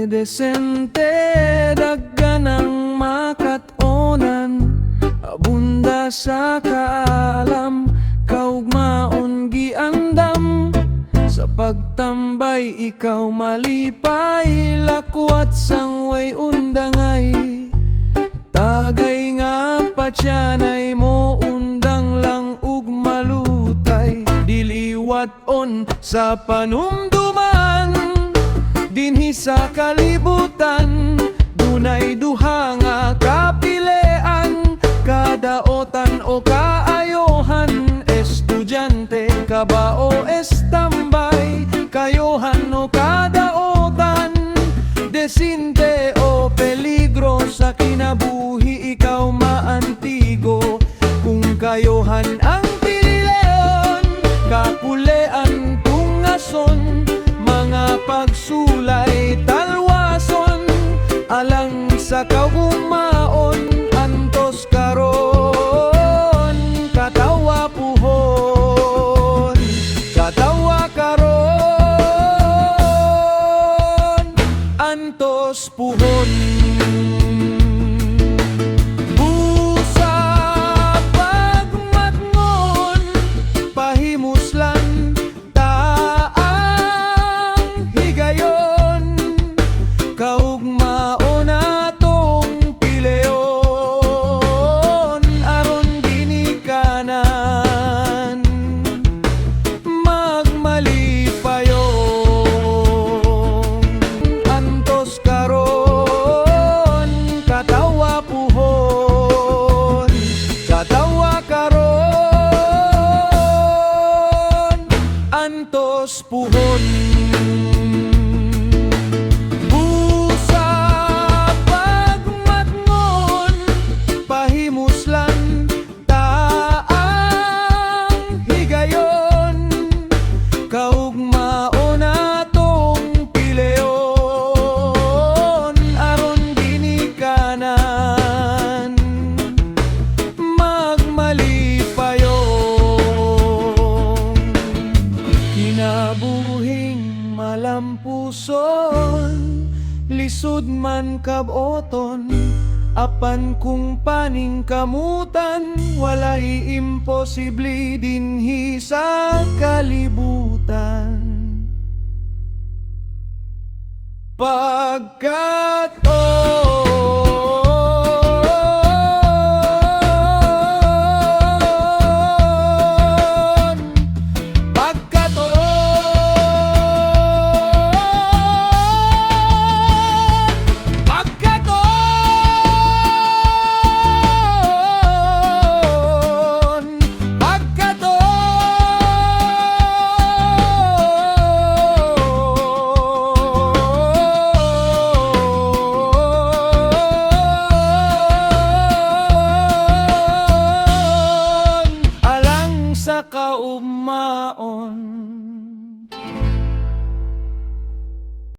desente daggan ang makatonan, abunda sa kaalam, kaugmaon giandam. Sa pagtambay ikaw malipay, lakwat sangway undangay. Tagay nga patyanay mo, undang lang ug malutay. Diliwat on sa panumduman, dinhi sa kalibutan. Dunay duha nga kapilean, kadaotan o kaayohan. Estudyante ka ba o estambay, kayohan o kadaotan. Desinte o peligro sa kinabuhi, ikaw maantigo. Kung kayohan ang pilileon, kapulean tungason. Mga pagsulay talwason, alang sa kaumaon. Antos karon, katawa puhon, katawa karon, antos puhon. Busa pagmatngon, pahimuslan taang higayon. Kaugmaon atong pileon, aron ginikanan magmalipayon. Antos karon, katawa puhon, katawa karon, antos puhon. Busa pagmatngon, pahimuslan taang higayon. Kaugmaon atong pileon, aron ginikanan magmalipayon. Kinabuhing malampuson, lisod man kaboton. Apan kung paning kamutan, walay imposible dinhi sa kalibutan. Pagkat